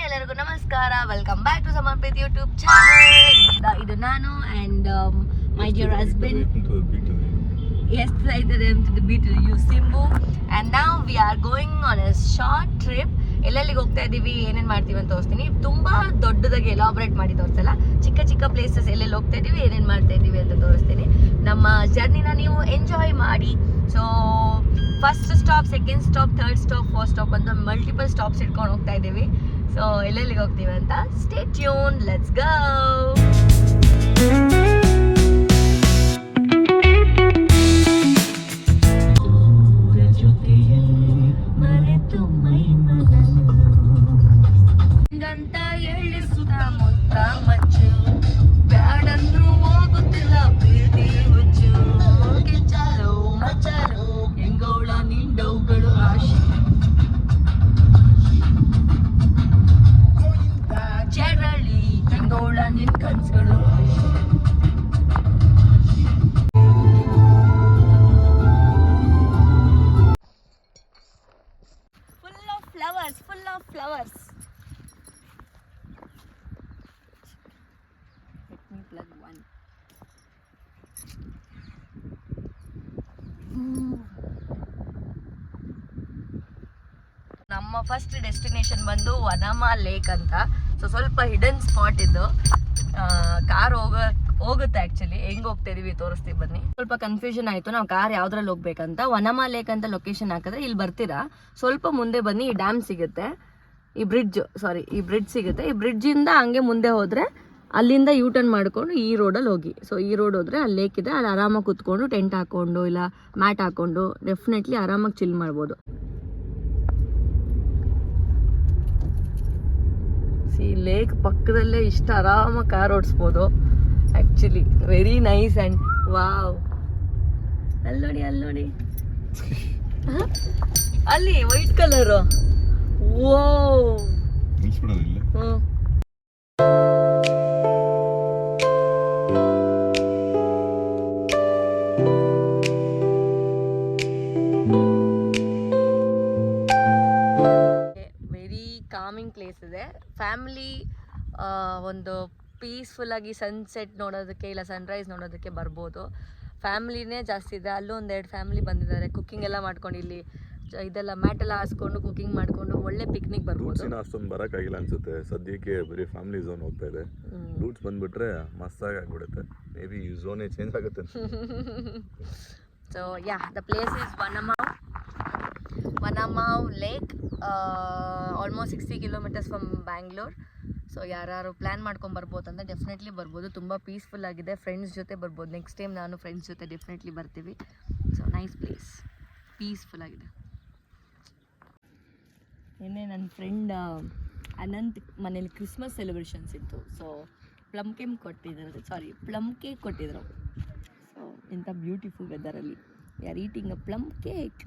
ಎಲ್ಲರಿಗೂ ನಮಸ್ಕಾರ. Welcome back to Samarpit YouTube channel. ಇದು ನಾನು and my dear husband. Yesterday to the beach to use Simbu and now we are going on a short trip. ಎಲ್ಲೆಲ್ಲಿಗೆ ಹೋಗ್ತಾ ಇದೀವಿ, ಏನೇನು ಮಾಡ್ತೀವಿ ಅಂತ ತೋರಿಸ್ತೀನಿ. ತುಂಬಾ ದೊಡ್ಡದಾಗಿ ಎಲಾಬ್ರೇಟ್ ಮಾಡಿ ತೋರಿಸಲ್ಲ, ಚಿಕ್ಕ ಚಿಕ್ಕ ಪ್ಲೇಸಸ್ ಎಲ್ಲೆಲ್ಲಿ ಹೋಗ್ತಾ ಇದೀವಿ, ಏನೇನು ಮಾಡ್ತಾ ಇದೀವಿ ಅಂತ ತೋರಿಸ್ತೀನಿ. ನಮ್ಮ ಜರ್ನಿನ ನೀವು ಎಂಜಾಯ್ ಮಾಡಿ. So first stop, second stop, third stop, fourth stop ಅಂತ ಮಲ್ಟಿಪಲ್ ಸ್ಟಾಪ್ಸ್ ಇಟ್ಕೊಂಡು ಹೋಗ್ತಾ ಇದ್ದೀವಿ. ಸೊ ಎಲ್ಲೆಲ್ಲಿಗೆ ಹೋಗ್ತೀವಿ ಅಂತ ಸ್ಟೇ ಟ್ಯೂನ್, ಲೆಟ್ಸ್ ಗೋ. ಗಂಟ ಎಳ್ಳಿ ಸುತ್ತಮುತ್ತ ಮಚ್ಚು, ಬ್ಯಾಡಂದ್ರೂ ಹೋಗುತ್ತಿಲ್ಲ ಪ್ರೀತಿ ಹುಚ್ಚು. ಚಾಲು ಮಚಾಲು ಹೆಂಗೋಳ ನಿಂಡವುಗಳು ಆಶೆ, ಜರಳಿ ಹೆಂಗೋಳ ನಿನ್ ಕನ್ಸುಗಳು. Full of flowers, full of flowers. Plug one. ನಮ್ಮ ಫಸ್ಟ್ ಡೆಸ್ಟಿನೇಷನ್ ಬಂದು ವನಮಾ ಲೇಕ್ ಅಂತ. ಸೊ ಸ್ವಲ್ಪ ಹಿಡನ್ ಸ್ಪಾಟ್ ಇದು. ಕಾರ್ ಹೋಗುತ್ತೆ ಆಕ್ಚುಲಿ. ಹೆಂಗ್ ಹೋಗ್ತಾ ಇದೀವಿ ತೋರಿಸ್ತೀವಿ ಬನ್ನಿ. ಸ್ವಲ್ಪ ಕನ್ಫ್ಯೂಷನ್ ಆಯ್ತು, ನಾವು ಕಾರ್ ಯಾವ್ದ್ರಲ್ಲಿ ಹೋಗ್ಬೇಕಂತ. ವನಮಾ ಲೇಕ್ ಅಂತ ಲೊಕೇಶನ್ ಹಾಕಿದ್ರೆ ಇಲ್ಲಿ ಬರ್ತೀರಾ. ಸ್ವಲ್ಪ ಮುಂದೆ ಬನ್ನಿ, ಈ ಡ್ಯಾಮ್ ಸಿಗುತ್ತೆ, ಈ ಬ್ರಿಡ್ಜ್ ಸಿಗುತ್ತೆ. ಈ ಬ್ರಿಡ್ಜ್ ಇಂದ ಹಂಗೆ ಮುಂದೆ ಹೋದ್ರೆ ಅಲ್ಲಿಂದ ಯೂ ಟರ್ನ್ ಮಾಡ್ಕೊಂಡು ಈ ರೋಡಲ್ಲಿ ಹೋಗಿ. ಸೊ ಈ ರೋಡ್ ಹೋದ್ರೆ ಅಲ್ಲಿ ಲೇಕ್ ಇದೆ, ಅಲ್ಲಿ ಆರಾಮಾಗಿ ಕುತ್ಕೊಂಡು ಟೆಂಟ್ ಹಾಕೊಂಡು ಇಲ್ಲ ಮ್ಯಾಟ್ ಹಾಕೊಂಡು ಡೆಫಿನೆಟ್ಲಿ ಆರಾಮಾಗಿ ಚಿಲ್ ಮಾಡ್ಬೋದು. ಸಿ ಲೇಕ್ ಪಕ್ಕದಲ್ಲೇ ಇಷ್ಟ ಆರಾಮಾಗಿ ಕಾರ್ ಓಡಿಸ್ಬೋದು. Actually very nice and wow. ಅಲ್ಲಿ ನೋಡಿ ಅಲ್ಲಿ white colour. Upcoming place ಇದೆ. ಫ್ಯಾಮಿಲಿ ಒಂದು ಪೀಸ್ಫುಲ್ ಆಗಿ ಸನ್ಸೆಟ್ ನೋಡೋದಕ್ಕೆ ಇಲ್ಲ ಸನ್ರೈಸ್ ನೋಡೋದಕ್ಕೆ ಬರ್ಬೋದು. ಫ್ಯಾಮಿಲಿನೇ ಜಾಸ್ತಿ ಇದೆ. ಅಲ್ಲೂ ಒಂದೆರಡು ಫ್ಯಾಮಿಲಿ ಬಂದಿದ್ದಾರೆ. ಕುಕ್ಕಿಂಗ್ ಎಲ್ಲ ಮಾಡ್ಕೊಂಡು ಇಲ್ಲಿ ಇದೆಲ್ಲ ಮ್ಯಾಟ್ ಎಲ್ಲ ಹಾಸ್ಕೊಂಡು ಕುಕಿಂಗ್ ಮಾಡ್ಕೊಂಡು ಒಳ್ಳೆ ಪಿಕ್ನಿಕ್ ಬರ್ಬೋದು. ಅಷ್ಟೊಂದು ಬರೋಕ್ಕಾಗಿಲ್ಲ ಅನ್ಸುತ್ತೆ ಸದ್ಯಕ್ಕೆ, ಬರೀ ಫ್ಯಾಮಿಲಿ ಝೋನ್ ಹೋಗ್ತಾ ಇದೆ. ರೂಟ್ಸ್ ಬಂದ್ಬಿಟ್ರೆ ಮಸ್ತಾಗಿ ಆಗ್ಬಿಡುತ್ತೆ. ಮೇ ಬಿ ಝೋನೇ ಚೇಂಜ್ ಆಗುತ್ತೆ. So yeah, the place is ವನಮಾವ್ lake, almost 60 kilometres from Bangalore. So ಯಾರು ಪ್ಲ್ಯಾನ್ ಮಾಡ್ಕೊಂಡು ಬರ್ಬೋದು ಅಂದರೆ ಡೆಫಿನೆಟ್ಲಿ ಬರ್ಬೋದು. ತುಂಬ ಪೀಸ್ಫುಲ್ ಆಗಿದೆ. ಫ್ರೆಂಡ್ಸ್ ಜೊತೆ ಬರ್ಬೋದು. ನೆಕ್ಸ್ಟ್ ಟೈಮ್ ನಾನು ಫ್ರೆಂಡ್ಸ್ ಜೊತೆ ಡೆಫಿನೆಟ್ಲಿ ಬರ್ತೀವಿ. ಸೊ ನೈಸ್ ಪ್ಲೇಸ್, ಪೀಸ್ಫುಲ್ ಆಗಿದೆ. ನಿನ್ನೆ ನನ್ನ ಫ್ರೆಂಡ್ ಅನಂತ್ ಮನೇಲಿ ಕ್ರಿಸ್ಮಸ್ ಸೆಲೆಬ್ರೇಷನ್ಸ್ ಇತ್ತು. ಸೊ ಪ್ಲಮ್ ಕೇಕ್ ಕೊಟ್ಟಿದ್ರು. ಸೊ ಇಂಥ ಬ್ಯೂಟಿಫುಲ್ ವೆದರಲ್ಲಿ we are eating a plum cake.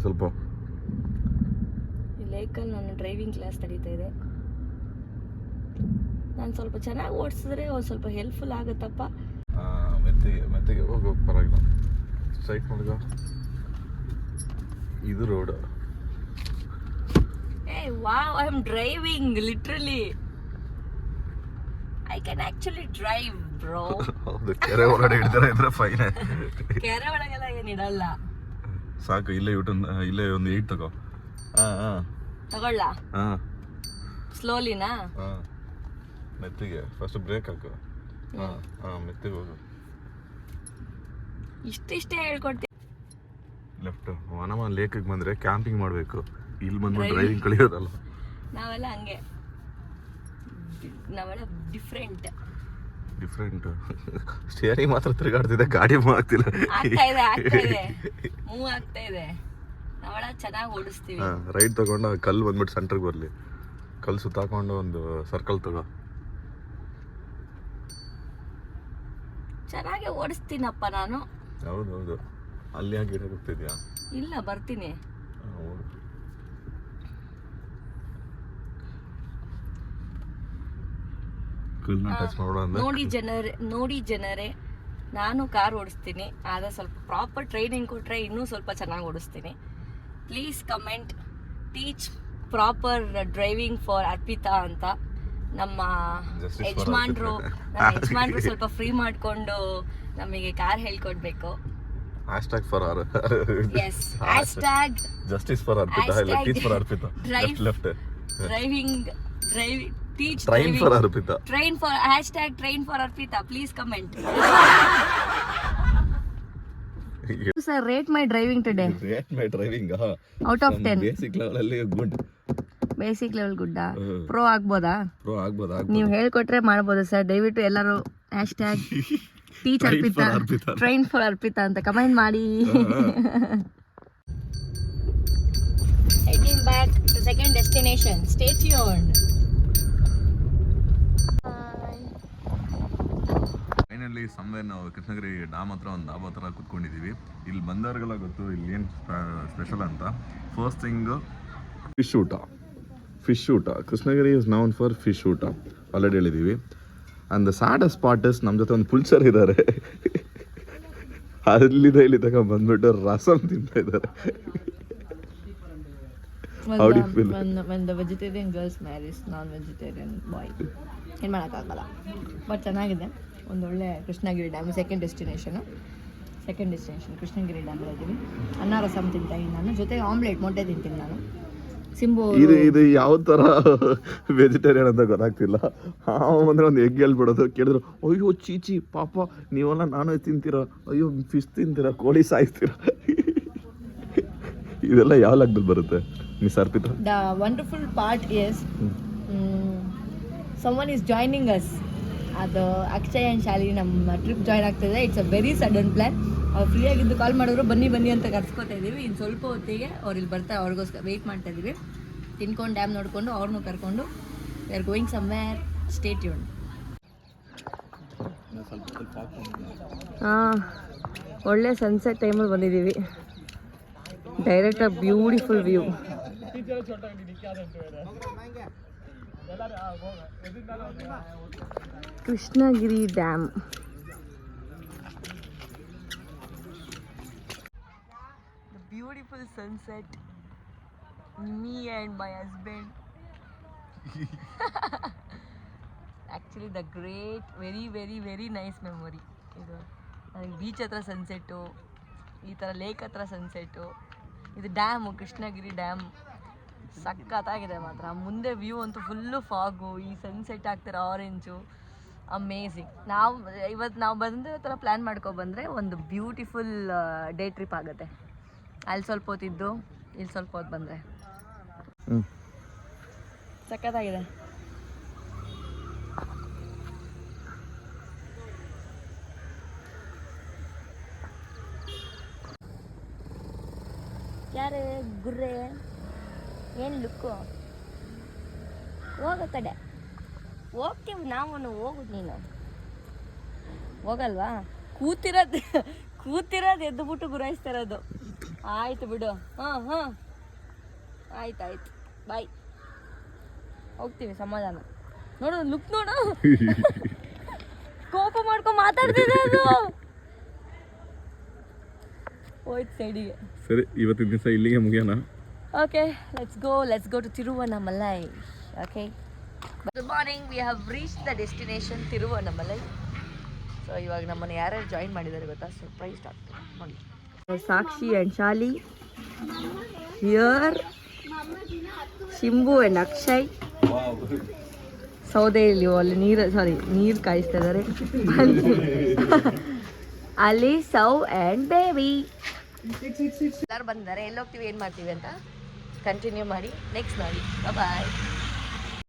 ಸ್ವಲ್ಪ ಈ ಲೇಕಲ್ಲಿ ನಾನು ಡ್ರೈವಿಂಗ್ ಕ್ಲಾಸ್ ನಡೀತಾ ಇದೆ. ನಾನು ಸ್ವಲ್ಪ ಚೆನ್ನಾಗಿ ಓಡಿಸಿದ್ರೆ ಒಂದು ಸ್ವಲ್ಪ ಹೆಲ್ಪ್ಫುಲ್ ಆಗುತ್ತಪ್ಪ. ಮೆತ್ತಿಗೆ ಹೋಗೋ ಪರವಾಗಿಲ್ಲ. ಸ್ಟ್ರೈಟ್ ಮಾಡ್ಕೋ. ಇದು ರೋಡ್. ಏ wow, I am driving literally. I can actually drive bro. ಹೌದು, ಕೆರೆ ಒಳಗಡೆ ಇಡ್ತಾರೆ ಇದ್ರೆ ಫೈನ್. ಕೆರೆ ಒಳಗೆಲ್ಲ ಏನು ಇಡಲ್ಲ. ಸಾಕು, ಇಲ್ಲೇ ಇಲ್ಲೇ ಒಂದು 8 ತಗೋ. ತಗೊಳ್ಳ ಸ್ಲೋಲಿನಾ? ಮೆತ್ತಿಗೆ ಫಸ್ಟ್ ಬ್ರೇಕ್ ಹಾಕು. ಮೆತ್ತಿಗೆ ಹೋಗು. ಇಷ್ಟೇ ಹೇಳ್ಕೊಡ್ತೀನಿ. ಲೆಫ್ಟ್. ವನಮಾ ಲೇಕಿಗೆ ಬಂದ್ರೆ ಕ್ಯಾಂಪಿಂಗ್ ಮಾಡಬೇಕು. ಇಲ್ಲಿ ಬಂದು ಡ್ರೈವಿಂಗ್ ಕಲಿಯೋದಲ್ಲ. ನಾವೆಲ್ಲ ಹಂಗೆ, ನಾವೆಲ್ಲ ಡಿಫ್ರೆಂಟ್. ಸ್ಟಿಯರಿಂಗ್ ಮಾತ್ರ ತಿರುಗಾಡ್ತಿದೆ, ಗಾಡಿ ಮೂವ್ ಆಗ್ತಿಲ್ಲ. ಮೂವ್ ಆಗ್ತಾ ಇದೆ. ನಾವೆಲ್ಲ ಚೆನ್ನಾಗಿ ಓಡಿಸ್ತೀವಿ. ರೈಟ್ ತಗೊಂಡು ಕಲ್ಲು ಬಂದ್ಬಿಟ್ಟು ಸೆಂಟರ್ಗೆ ಬರಲಿ. ಕಲ್ಲು ಸುತ್ತಾಕೊಂಡು ಒಂದು ಸರ್ಕಲ್ ತಗೋ. ಚೆನ್ನಾಗಿ ಓಡಿಸ್ತೀನಪ್ಪ ನಾನು. ಹೌದೌದು. ಅಲ್ಲಿ ಯಾಕೆ ಗಿಡ ಹೋಗ್ತಿದ್ಯಾ? ಇಲ್ಲ ಬರ್ತೀನಿ. ನೋಡಿ ಜನರೇ ನಾನು ಕಾರ್ ಓಡಿಸ್ತೀನಿ, ಆದರೆ ಸ್ವಲ್ಪ ಪ್ರಾಪರ್ ಟ್ರೈನಿಂಗ್ ಕೊಟ್ಟರೆ ಇನ್ನೂ ಸ್ವಲ್ಪ ಚೆನ್ನಾಗಿ ಓಡಿಸ್ತೀನಿ. Please comment, teach proper driving for Arpita ಅಂತ. ನಮ್ಮ ಯಜಮಾನ್ರು ಸ್ವಲ್ಪ ಫ್ರೀ ಮಾಡಿಕೊಂಡು ನಮಗೆ ಕಾರ್ ಹೇಳ್ಕೊಡ್ಬೇಕು. Justice for Arpita. Teach for Arpita. Left. Teach train driving. For Arpita. Train for Arpita. Please comment. Sir, rate my driving today. Rate my driving. Out of 10. Basic level ಅಲ್ಲಿ good. Basic level good. Pro ಆಗ್ಬೋದಾ? Pro ಆಗ್ಬೋದು. ನೀವು ಹೇಳ್ಕೊಟ್ರೆ ಮಾಡ್ಬೋದು sir. ದಯವಿಟ್ಟು ಎಲ್ಲರೂ #teach Arpita. Train for Arpita ಅಂತ comment ಮಾಡಿ. Heading back to second destination. Stay tuned. Finally somewhere ನಾವು ಕೃಷ್ಣಗಿರಿ ಡ್ಯಾಮ್ ಹತ್ರ ಒಂದು ಡಾಬಾ ಥರ ಕುತ್ಕೊಂಡಿದ್ದೀವಿ. ಇಲ್ಲಿ ಬಂದವ್ರಿಗೆಲ್ಲ ಗೊತ್ತು ಇಲ್ಲಿ ಏನು ಸ್ಪೆಷಲ್ ಅಂತ. ಫಸ್ಟ್ ಥಿಂಗ್ ಫಿಶ್ ಊಟ. Krishnagiri is noun for fish ಊಟ, ಆಲ್ರೆಡಿ ಹೇಳಿದ್ದೀವಿ. And the saddest part is ನಮ್ಮ ಜೊತೆ ಒಂದು ಪುಲ್ಸರ್ ಇದ್ದಾರೆ. ಇಲ್ಲಿ ತಗೊಂಡು ಬಂದ್ಬಿಟ್ಟು ರಸಮ್ ತಿಂತಾ ಇದ್ದಾರೆ. How do you feel? When the vegetarian girls marries non-vegetarian boy, ಏನು ಮಾಡೋಕ್ಕಾಗಲ್ಲ. ಬಟ್ ಚೆನ್ನಾಗಿದೆ. ಒಂದೊಳ್ಳೆ Krishnagiri dam second destination Krishnagiri ಡ್ಯಾಮಲ್ಲಿ ಇದ್ದೀವಿ. ಅನ್ನ ರಸಮ್ ತಿಂತೀನಿ ನಾನು, ಜೊತೆಗೆ ಆಮ್ಲೆಟ್ ಮೊಟ್ಟೆ ತಿಂತೀನಿ ನಾನು. ಸಿಂಬು ಇದು ಯಾವ ಥರ ವೆಜಿಟೇರಿಯನ್ ಅಂತ ಗೊತ್ತಾಗ್ತಿಲ್ಲ. ಅಂದರೆ ಒಂದು ಎಗ್ ಹೇಳ್ಬಿಡೋದು, ಕೇಳಿದ್ರು ಅಯ್ಯೋ ಚೀಚಿ ಪಾಪ ನೀವೆಲ್ಲ ನಾನ್ ವೆಜ್ ತಿಂತೀರಾ, ಅಯ್ಯೋ ಫಿಶ್ ತಿಂತೀರಾ, ಕೋಳಿ ಸಾಯಿಸ್ತೀರಾ. ಇದೆಲ್ಲ ಯಾವ ಲೆಕ್ಕದಲ್ಲಿ ಬರುತ್ತೆ miss Arpita? The wonderful part is someone is joining us. ಅದು ಅಕ್ಷಯ್ ಆ್ಯಂಡ್ ಶಾಲಿನಿ ನಮ್ಮ ಟ್ರಿಪ್ ಜಾಯ್ನ್ ಆಗ್ತಿದೆ. It's a very sudden plan. ಅವ್ರು ಫ್ರೀ ಆಗಿದ್ದು ಕಾಲ್ ಮಾಡಿದ್ರು, ಬನ್ನಿ ಅಂತ ಕರ್ಸ್ಕೊತಾ ಇದ್ದೀವಿ. ಇನ್ನು ಸ್ವಲ್ಪ ಹೊತ್ತಿಗೆ ಅವ್ರು ಇಲ್ಲಿ ಬರ್ತಾರೆ, ಅವ್ರಿಗೋಸ್ಕರ ವೆಯ್ಟ್ ಮಾಡ್ತಾ ಇದ್ದೀವಿ. ತಿನ್ಕೊಂಡು ಡ್ಯಾಮ್ ನೋಡಿಕೊಂಡು ಅವ್ರನ್ನೂ ಕರ್ಕೊಂಡು we are going somewhere. Stay tuned. ಒಳ್ಳೆ ಸನ್ಸೆಟ್ ಟೈಮಲ್ಲಿ ಬಂದಿದ್ದೀವಿ. Direct a beautiful view. Krishnagiri dam. The beautiful sunset. Me and my husband. Actually the great, very nice memory. ಇದು ನನಗೆ ಬೀಚ್ ಹತ್ರ ಸನ್ಸೆಟ್ಟು, ಈ ಥರ ಲೇಕ್ ಹತ್ರ ಸನ್ಸೆಟ್ಟು, ಇದು ಡ್ಯಾಮು ಕೃಷ್ಣಗಿರಿ ಡ್ಯಾಮ್. ಸಖತ್ತಾಗಿದೆ ಮಾತ್ರ. ಮುಂದೆ ವ್ಯೂ ಅಂತೂ ಫುಲ್ಲು ಫಾಗು, ಈ ಸನ್ಸೆಟ್ ಆಗ್ತಿರೋ ಆರೆಂಜು, ಅಮೇಝಿಂಗ್. ಇವತ್ತು ನಾವು ಬಂದು ಈ ಥರ ಪ್ಲ್ಯಾನ್ ಮಾಡ್ಕೊಬಂದರೆ ಒಂದು ಬ್ಯೂಟಿಫುಲ್ ಡೇ ಟ್ರಿಪ್ ಆಗುತ್ತೆ. ಅಲ್ಲಿ ಸ್ವಲ್ಪ ಹೊತ್ತಿದ್ದು ಇಲ್ಲಿ ಸ್ವಲ್ಪ ಹೊತ್ತು ಬಂದರೆ ಸಖತ್ತಾಗಿದೆ. ಯಾರು ಗುರ್ರೆ ಏನು ಲುಕ್ಕು? ಹೋಗೋ ಕಡೆ ಹೋಗ್ತೀವಿ ನಾವು. ಹೋಗುದು ನೀನು ಹೋಗಲ್ವಾ? ಕೂತಿರೋದು ಎದ್ದುಬಿಟ್ಟು ಗುರಾಯಿಸ್ತಾ ಇರೋದು. ಆಯ್ತು ಬಿಡು. ಹಾಂ ಆಯ್ತು ಬಾಯ್. ಹೋಗ್ತೀವಿ ಸಮಾಧಾನ. ನೋಡು ಲುಕ್ ನೋಡು. ಕೋಪ ಮಾಡ್ಕೊಂಡು ಮಾತಾಡ್ತಿದ್ದೆ ಅದು. ಹೋಯ್ತು ಸೈಡಿಗೆ. ಸರಿ, ಇವತ್ತಿನ ದಿವಸ ಇಲ್ಲಿಗೆ ಮುಗಿಯೋಣ. Okay, let's go to Tiruvannamalai. Okay. Good morning. We have reached the destination Tiruvannamalai. So ಇವಾಗ ನಮ್ಮನ್ನು ಯಾರ್ಯಾರು ಜಾಯಿನ್ ಮಾಡಿದ್ದಾರೆ ಗೊತ್ತಾ? ಸರ್ಪ್ರೈಸ್ ಆಗ್ತದೆ ನೋಡಿ. ಸಾಕ್ಷಿ ಆ್ಯಂಡ್ ಶಾಲಿ ಹಿಯರ್, ಶಿಂಬು ಆ್ಯಂಡ್ ಅಕ್ಷಯ್ ಸೌದೆಯಲ್ಲಿ ಅಲ್ಲಿ ನೀರು ಕಾಯಿಸ್ತಾ ಇದ್ದಾರೆ. ಅಲ್ಲಿ ಸೌ ಆ್ಯಂಡ್ ಬೇಬಿ ಎಲ್ಲರೂ ಬಂದಿದ್ದಾರೆ. ಎಲ್ಲಿ ಹೋಗ್ತೀವಿ ಏನು ಮಾಡ್ತೀವಿ ಅಂತ ಕಂಟಿನ್ಯೂ ಮಾಡಿ ನೆಕ್ಸ್ಟ್ ನೋಡಿ. ಬಾಯ್.